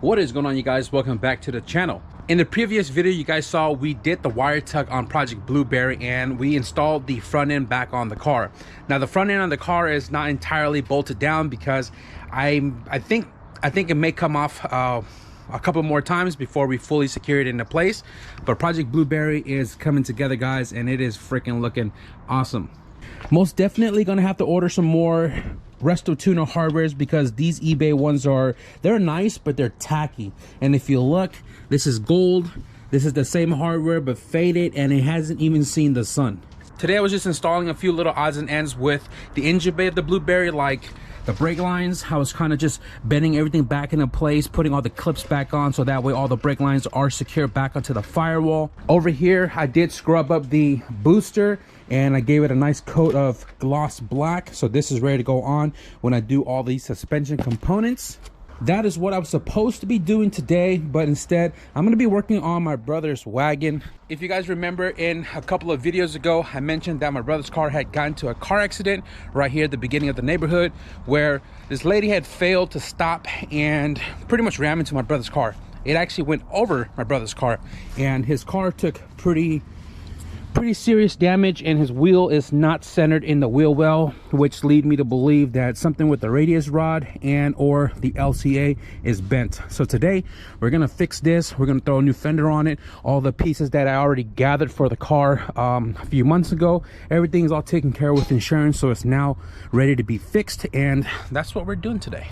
What is going on, you guys? Welcome back to the channel. In the previous video you guys saw, we did the wire tug on Project Blueberry and we installed the front end back on the car. Now the front end on the car is not entirely bolted down because I think it may come off a couple more times before we fully secure it into place. But Project Blueberry is coming together, guys, and it is freaking looking awesome. Most definitely gonna have to order some more Resto Tuner hardwares because these eBay ones they're nice, but they're tacky. And if you look, this is gold. This is the same hardware but faded, and it hasn't even seen the sun. Today I was just installing a few little odds and ends with the engine bay of the Blueberry, like the brake lines. I was kind of just bending everything back into place, putting all the clips back on so that way all the brake lines are secure back onto the firewall. Over here I did scrub up the booster and I gave it a nice coat of gloss black, so this is ready to go on when I do all these suspension components. That is what I was supposed to be doing today, but instead I'm going to be working on my brother's wagon. If you guys remember, in a couple of videos ago I mentioned that my brother's car had gotten to a car accident right here at the beginning of the neighborhood, where this lady had failed to stop and pretty much ran into my brother's car. It actually went over my brother's car, and his car took pretty serious damage, and his wheel is not centered in the wheel well, which lead me to believe that something with the radius rod and or the LCA is bent. So today we're gonna fix this. We're gonna throw a new fender on it. All the pieces that I already gathered for the car a few months ago, everything's all taken care of with insurance, so it's now ready to be fixed, and that's what we're doing today.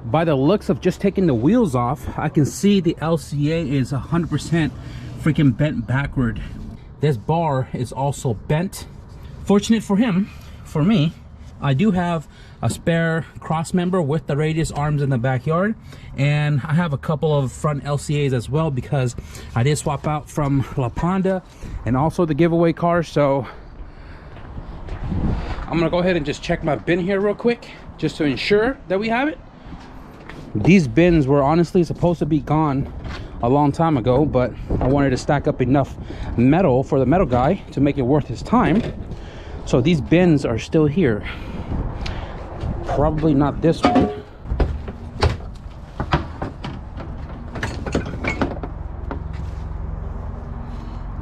By the looks of just taking the wheels off, I can see the LCA is 100% freaking bent backward. This bar is also bent. Fortunate for him, for me, I do have a spare cross member with the radius arms in the backyard, and I have a couple of front LCAs as well because I did swap out from La Ponda and also the giveaway car. So I'm gonna go ahead and just check my bin here real quick just to ensure that we have it. These bins were honestly supposed to be gone a long time ago, but I wanted to stack up enough metal for the metal guy to make it worth his time. So these bins are still here. Probably not this one.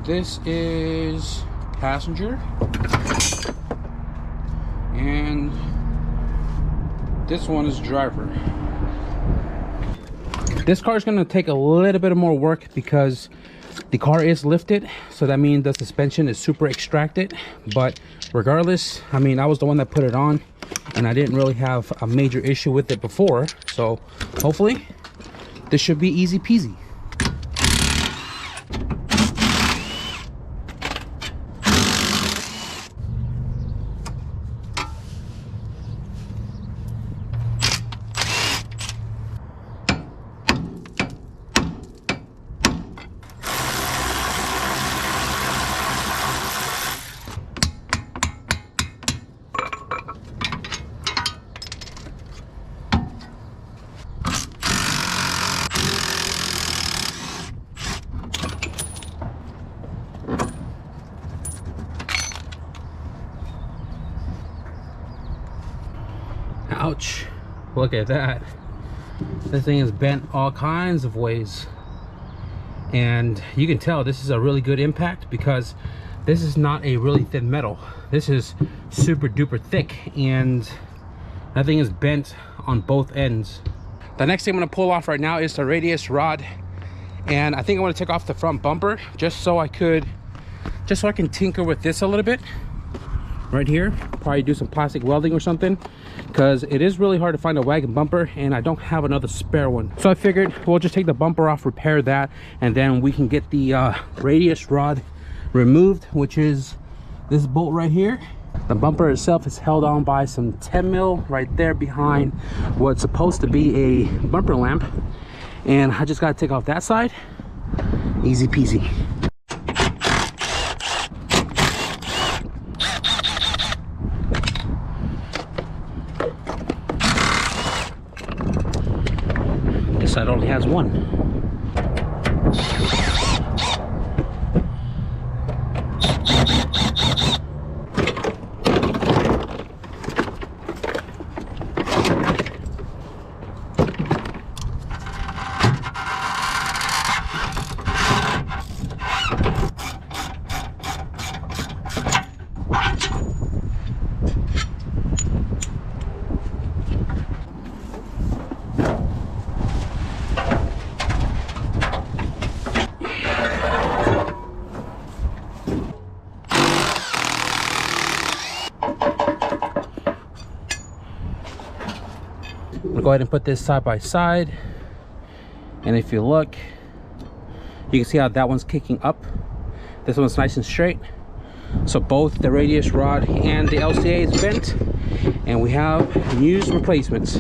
This is passenger, and this one is driver. This car is going to take a little bit more work because the car is lifted, so that means the suspension is super extracted. But regardless, I mean, I was the one that put it on and I didn't really have a major issue with it before, so hopefully this should be easy peasy. Ouch, look at that. This thing is bent all kinds of ways, and you can tell this is a really good impact because this is not a really thin metal. This is super duper thick, and that thing is bent on both ends. The next thing I'm going to pull off right now is the radius rod And I think I want to take off the front bumper just so I can tinker with this a little bit right here. Probably do some plastic welding or something, because it is really hard to find a wagon bumper and I don't have another spare one. So I figured we'll just take the bumper off, repair that, and then we can get the radius rod removed, which is this bolt right here. The bumper itself is held on by some 10 mil right there behind what's supposed to be a bumper lamp, and I just got to take off that side. Easy peasy. This side only has one. We'll go ahead and put this side by side, and if you look, you can see how that one's kicking up. This one's nice and straight. So both the radius rod and the LCA is bent, and we have used replacements.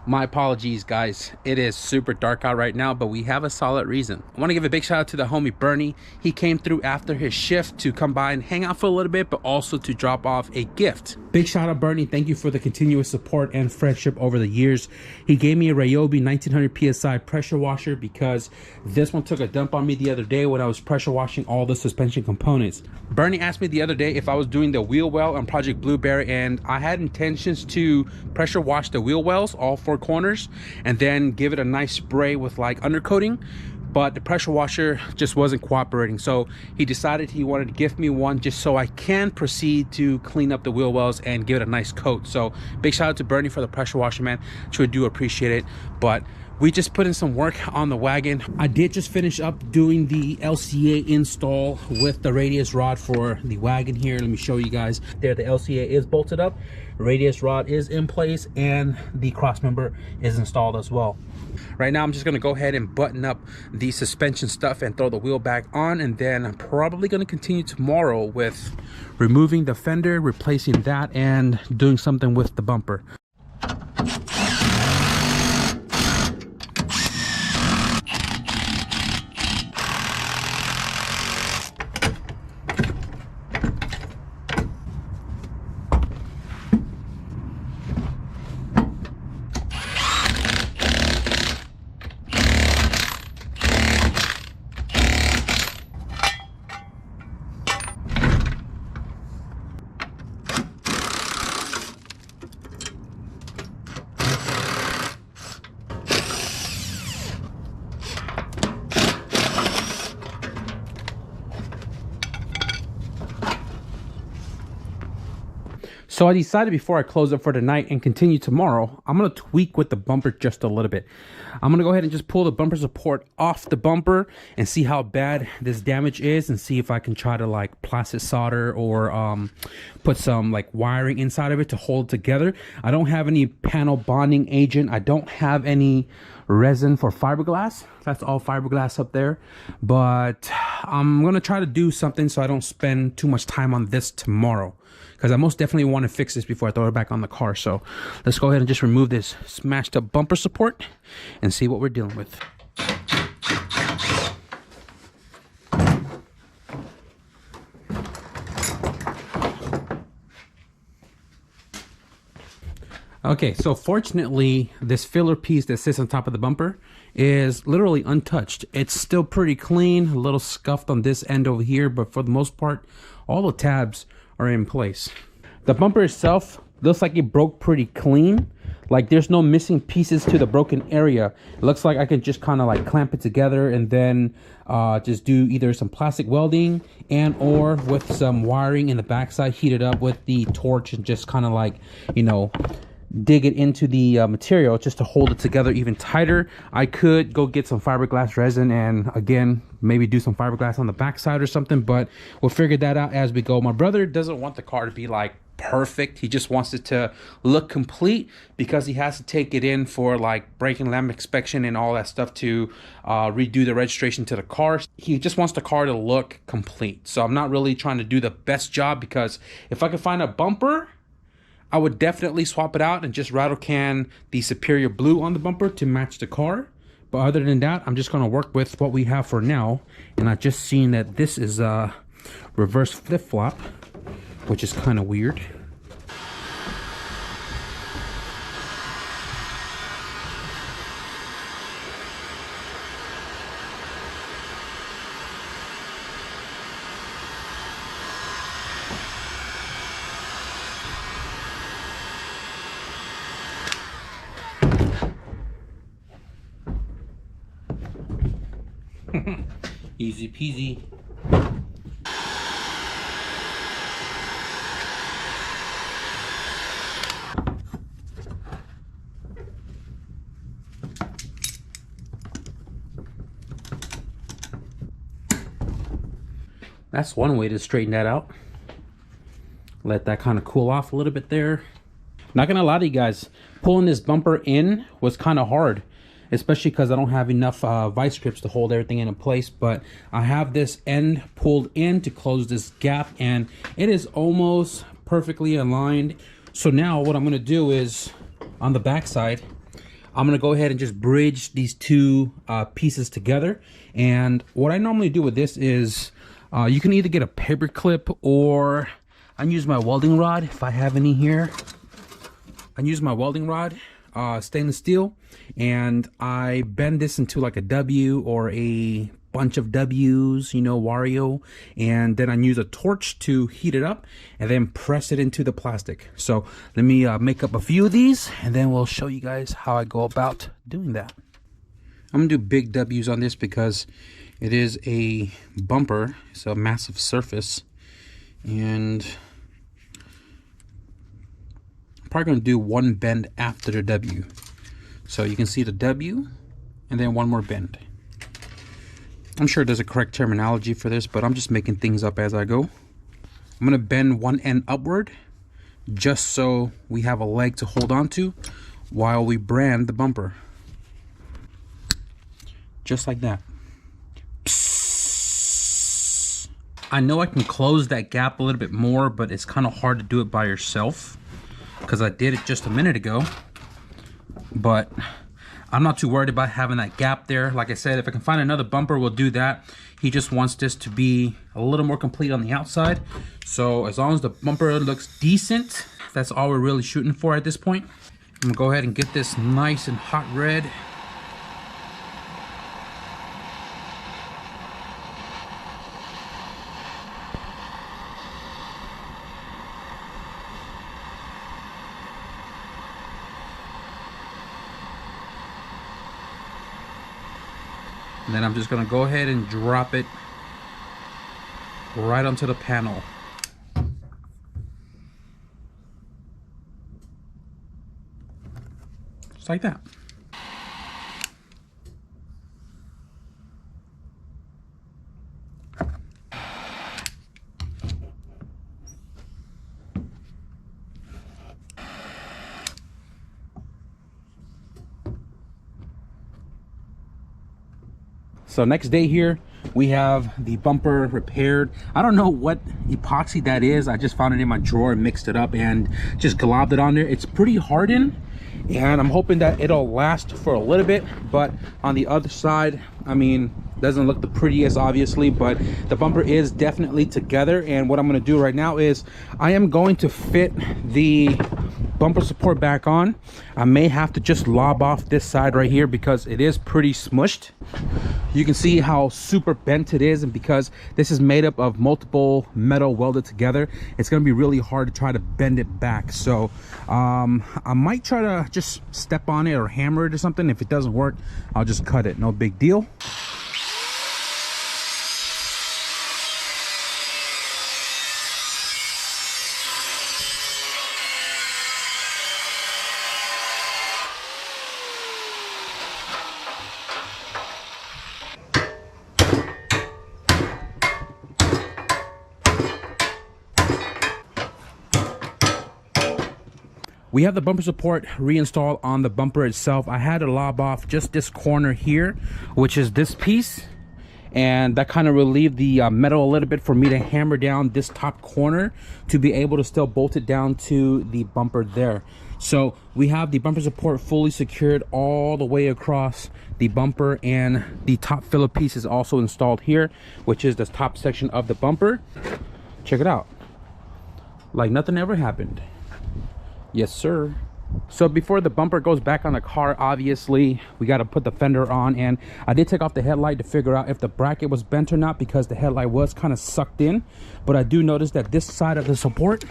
My apologies, guys. It is super dark out right now, but we have a solid reason. I want to give a big shout out to the homie Bernie. He came through after his shift to come by and hang out for a little bit, but also to drop off a gift. Big shout out, Bernie. Thank you for the continuous support and friendship over the years. He gave me a Ryobi 1900 PSI pressure washer because this one took a dump on me the other day when I was pressure washing all the suspension components. Bernie asked me the other day if I was doing the wheel well on Project Blueberry, and I had intentions to pressure wash the wheel wells, all four corners, and then give it a nice spray with like undercoating, but the pressure washer just wasn't cooperating. So he decided he wanted to gift me one just so I can proceed to clean up the wheel wells and give it a nice coat. So big shout out to Bernie for the pressure washer, man. Sure do appreciate it. But we just put in some work on the wagon. I did just finish up doing the LCA install with the radius rod for the wagon here. Let me show you guys. There, the LCA is bolted up, radius rod is in place, and the cross member is installed as well. Right now I'm just going to go ahead and button up the suspension stuff and throw the wheel back on, and then I'm probably going to continue tomorrow with removing the fender, replacing that, and doing something with the bumper. So I decided before I close up for tonight and continue tomorrow, I'm going to tweak with the bumper just a little bit. I'm going to go ahead and just pull the bumper support off the bumper and see how bad this damage is, and see if I can try to like plastic solder or put some like wiring inside of it to hold it together. I don't have any panel bonding agent. I don't have any resin for fiberglass. That's all fiberglass up there, but I'm going to try to do something so I don't spend too much time on this tomorrow, because I most definitely want to fix this before I throw it back on the car. So let's go ahead and just remove this smashed up bumper support and see what we're dealing with. Okay, so fortunately, this filler piece that sits on top of the bumper is literally untouched. It's still pretty clean, a little scuffed on this end over here, but for the most part, all the tabs are in place. The bumper itself looks like it broke pretty clean. Like there's no missing pieces to the broken area. It looks like I can just kind of like clamp it together and then just do either some plastic welding and or with some wiring in the backside, heat it up with the torch and just kind of like, you know, dig it into the material just to hold it together even tighter. I could go get some fiberglass resin and again maybe do some fiberglass on the backside or something, but we'll figure that out as we go. My brother doesn't want the car to be like perfect. He just wants it to look complete because he has to take it in for like brake and lamp inspection and all that stuff to redo the registration to the car. He just wants the car to look complete. So I'm not really trying to do the best job, because if I could find a bumper, I would definitely swap it out and just rattle can the Superior Blue on the bumper to match the car. But other than that, I'm just going to work with what we have for now. And I've just seen that this is a reverse flip-flop, which is kind of weird. Easy peasy. That's one way to straighten that out. Let that kind of cool off a little bit there. Not gonna lie to you guys, pulling this bumper in was kind of hard, especially because I don't have enough vice grips to hold everything in place. But I have this end pulled in to close this gap, and it is almost perfectly aligned. So now what I'm gonna do is, on the back side, I'm gonna go ahead and just bridge these two pieces together. And what I normally do with this is, you can either get a paper clip, or I use my welding rod if I have any here. I use my welding rod, stainless steel, and I bend this into like a W or a bunch of W's, you know, Wario, and then I use a torch to heat it up and then press it into the plastic. So let me make up a few of these and then we'll show you guys how I go about doing that. I'm gonna do big W's on this because it is a bumper. It's a massive surface, and I'm probably gonna do one bend after the W. So you can see the W and then one more bend. I'm sure there's a correct terminology for this, but I'm just making things up as I go. I'm gonna bend one end upward just so we have a leg to hold on to while we brand the bumper. Just like that. I know I can close that gap a little bit more, but it's kind of hard to do it by yourself because I did it just a minute ago. But I'm not too worried about having that gap there. Like I said, if I can find another bumper, we'll do that. He just wants this to be a little more complete on the outside. So as long as the bumper looks decent, that's all we're really shooting for at this point. I'm gonna go ahead and get this nice and hot red. And then I'm just gonna go ahead and drop it right onto the panel. Just like that. So next day here, we have the bumper repaired. I don't know what epoxy that is. I just found it in my drawer and mixed it up and just globbed it on there. It's pretty hardened, and I'm hoping that it'll last for a little bit. But on the other side, I mean, doesn't look the prettiest obviously, but the bumper is definitely together. And what I'm going to do right now is I am going to fit the bumper support back on. I may have to just lob off this side right here because it is pretty smushed. You can see how super bent it is, and because this is made up of multiple metal welded together, it's going to be really hard to try to bend it back. So I might try to just step on it or hammer it or something. If it doesn't work, I'll just cut it. No big deal. We have the bumper support reinstalled on the bumper itself. I had to lob off just this corner here, which is this piece, and that kind of relieved the metal a little bit for me to hammer down this top corner to be able to still bolt it down to the bumper there. So we have the bumper support fully secured all the way across the bumper, and the top filler piece is also installed here, which is the top section of the bumper. Check it out, like nothing ever happened. Yes, sir. So before the bumper goes back on the car, obviously we got to put the fender on, and I did take off the headlight to figure out if the bracket was bent or not, because the headlight was kind of sucked in. But I do notice that this side of the support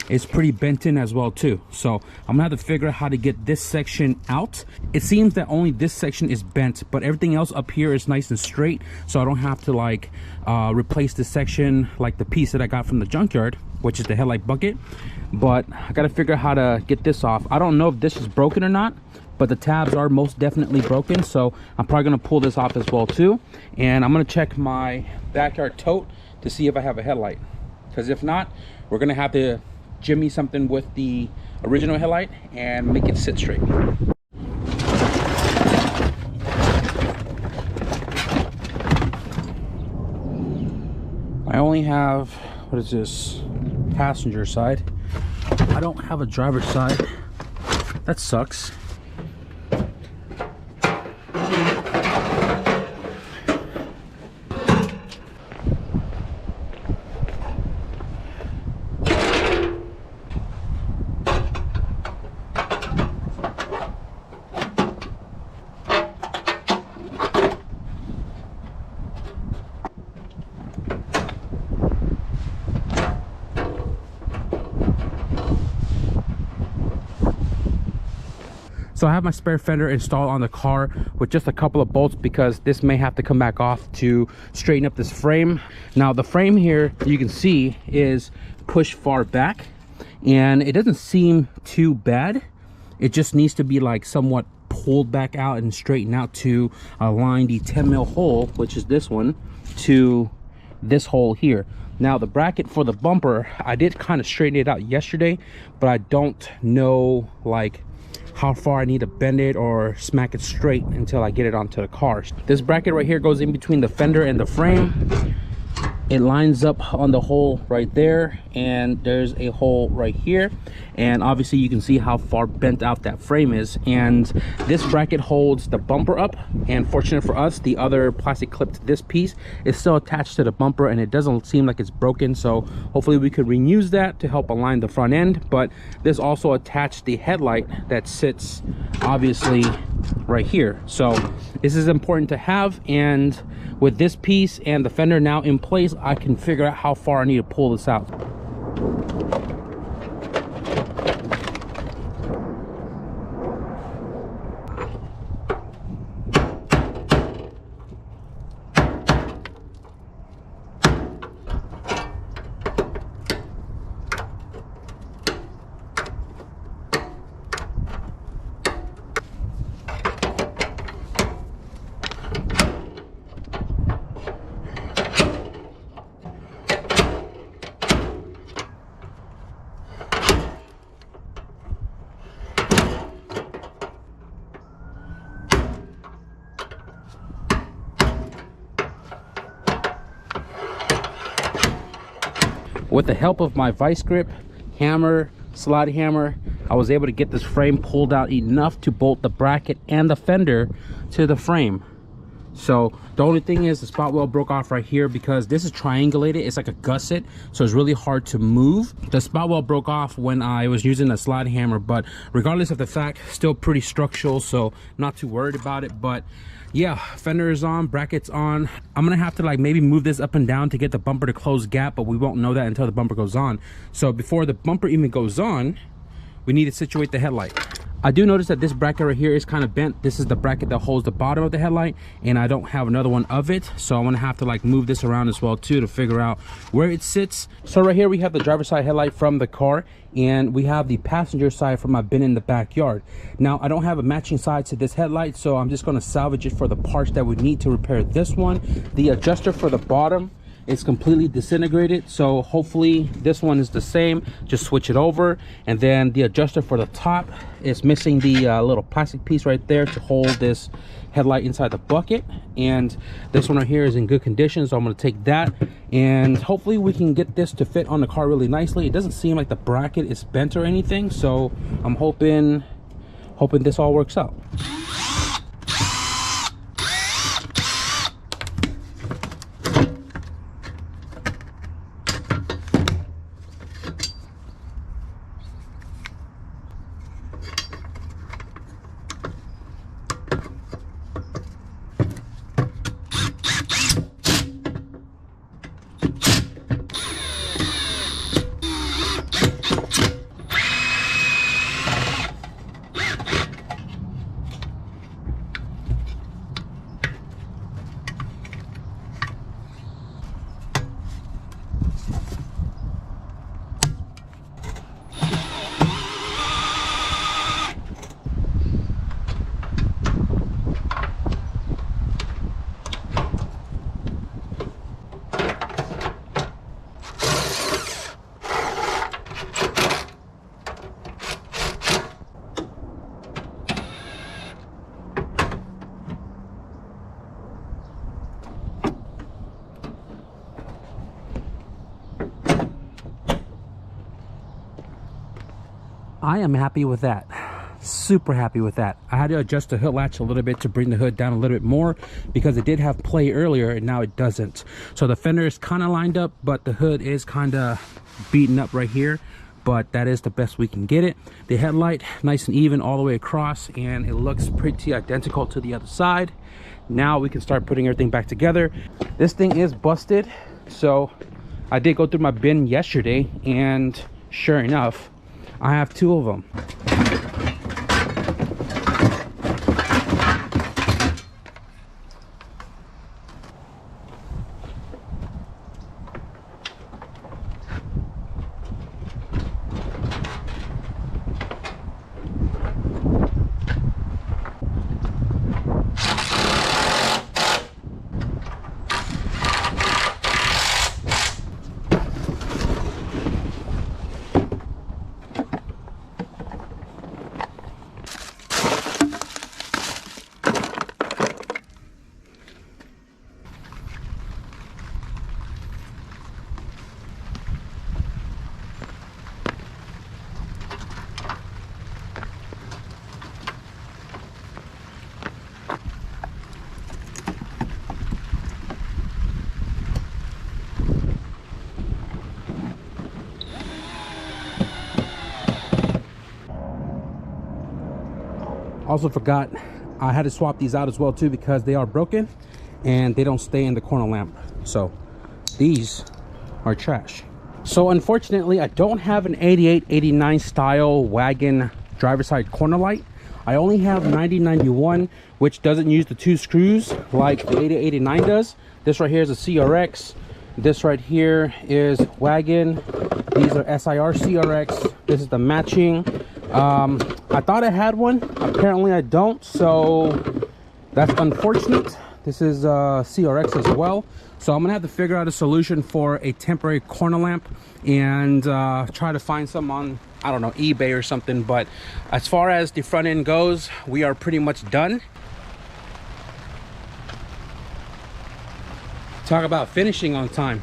is pretty bent in as well too. So I'm gonna have to figure out how to get this section out. It seems that only this section is bent, but everything else up here is nice and straight, so I don't have to like replace this section like the piece that I got from the junkyard, which is the headlight bucket. But I gotta figure out how to get this off. I don't know if this is broken or not, but the tabs are most definitely broken, so I'm probably gonna pull this off as well too. And I'm gonna check my backyard tote to see if I have a headlight, because if not, we're gonna have to jimmy something with the original headlight and make it sit straight. I only have, what is this, passenger side. I don't have a driver's side. That sucks. So I have my spare fender installed on the car with just a couple of bolts, because this may have to come back off to straighten up this frame. Now the frame here, you can see, is pushed far back, and it doesn't seem too bad. It just needs to be like somewhat pulled back out and straightened out to align the 10 mil hole, which is this one, to this hole here. Now the bracket for the bumper, I did kind of straighten it out yesterday, but I don't know like how far I need to bend it or smack it straight until I get it onto the car. This bracket right here goes in between the fender and the frame. It lines up on the hole right there, and there's a hole right here, and obviously you can see how far bent out that frame is. And this bracket holds the bumper up, and fortunate for us, the other plastic clip to this piece is still attached to the bumper, and it doesn't seem like it's broken, so hopefully we could reuse that to help align the front end. But this also attached the headlight that sits obviously right here, so this is important to have. And with this piece and the fender now in place, I can figure out how far I need to pull this out. With the help of my vice grip hammer, slide hammer, I was able to get this frame pulled out enough to bolt the bracket and the fender to the frame. So the only thing is the spot weld broke off right here because this is triangulated. It's like a gusset, so it's really hard to move. The spot weld broke off when I was using a slide hammer, but regardless of the fact, still pretty structural, so not too worried about it. But yeah, fender is on, brackets on. I'm gonna have to like maybe move this up and down to get the bumper to close gap, but we won't know that until the bumper goes on. So before the bumper even goes on, we need to situate the headlight. I do notice that this bracket right here is kind of bent. This is the bracket that holds the bottom of the headlight, and I don't have another one of it, so I'm gonna have to like move this around as well too to figure out where it sits. So right here we have the driver's side headlight from the car, and we have the passenger side from my bin in the backyard. Now I don't have a matching side to this headlight, so I'm just gonna salvage it for the parts that we need to repair this one. The adjuster for the bottom is completely disintegrated, so hopefully this one is the same. Just switch it over. And then the adjuster for the top is missing the little plastic piece right there to hold this headlight inside the bucket, and this one right here is in good condition, so I'm going to take that, and hopefully we can get this to fit on the car really nicely. It doesn't seem like the bracket is bent or anything, so I'm hoping this all works out. I am happy with that. Super happy with that. I had to adjust the hood latch a little bit to bring the hood down a little bit more because it did have play earlier and now it doesn't. So the fender is kind of lined up, but the hood is kind of beaten up right here, but that is the best we can get it. The headlight nice and even all the way across, and it looks pretty identical to the other side. Now we can start putting everything back together. This thing is busted, so I did go through my bin yesterday, and sure enough, I have two of them. Also forgot, I had to swap these out as well too because they are broken and they don't stay in the corner lamp. So these are trash. So unfortunately, I don't have an 88, 89 style wagon driver side corner light. I only have 9091, which doesn't use the two screws like the 88, 89 does. This right here is a CRX. This right here is wagon. These are SIR CRX. This is the matching. I thought I had one. Apparently I don't, so that's unfortunate. This is CRX as well, so I'm gonna have to figure out a solution for a temporary corner lamp and try to find some on, I don't know, eBay or something. But as far as the front end goes, we are pretty much done. Talk about finishing on time.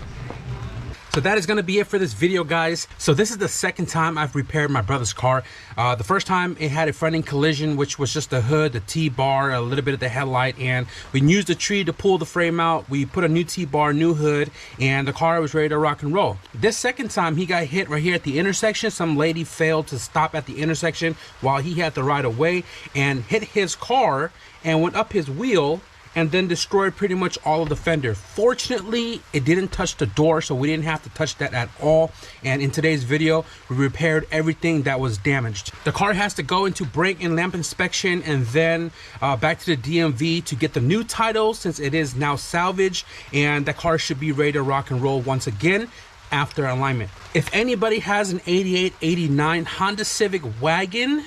So that is going to be it for this video, guys. So this is the second time I've repaired my brother's car. The first time it had a front end collision, which was just the hood, the T-bar, a little bit of the headlight, and we used the tree to pull the frame out. We put a new T-bar, new hood, and the car was ready to rock and roll. This second time he got hit right here at the intersection. Some lady failed to stop at the intersection while he had the right of way and hit his car and went up his wheel and then destroyed pretty much all of the fender. Fortunately, it didn't touch the door, so we didn't have to touch that at all. And in today's video, we repaired everything that was damaged. The car has to go into brake and lamp inspection and then back to the DMV to get the new title, since it is now salvaged, and the car should be ready to rock and roll once again after alignment. If anybody has an 88, 89 Honda Civic wagon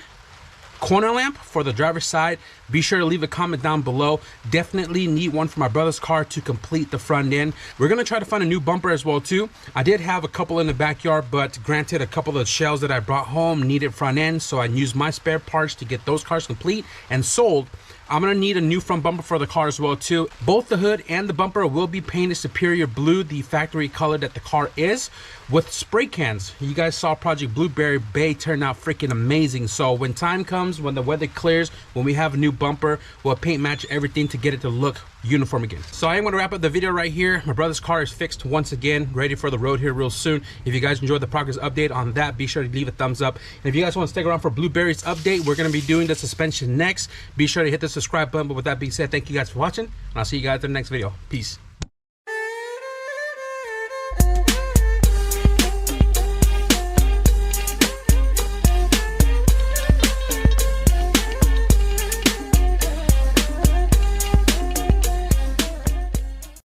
corner lamp for the driver's side, be sure to leave a comment down below. Definitely need one for my brother's car to complete the front end. We're gonna try to find a new bumper as well too. I did have a couple in the backyard, but granted, a couple of shells that I brought home needed front end, so I used my spare parts to get those cars complete and sold. I'm gonna need a new front bumper for the car as well too. Both the hood and the bumper will be painted Superior Blue, the factory color that the car is, with spray cans. You guys saw Project Blueberry Bay turn out freaking amazing. So when time comes, when the weather clears, when we have a new bumper, we'll paint match everything to get it to look uniform again. So I am going to wrap up the video right here. My brother's car is fixed once again, ready for the road here real soon. If you guys enjoyed the progress update on that, be sure to leave a thumbs up. And if you guys want to stick around for Blueberry's update, we're going to be doing the suspension next. Be sure to hit the subscribe button. But with that being said, thank you guys for watching, and I'll see you guys in the next video. Peace.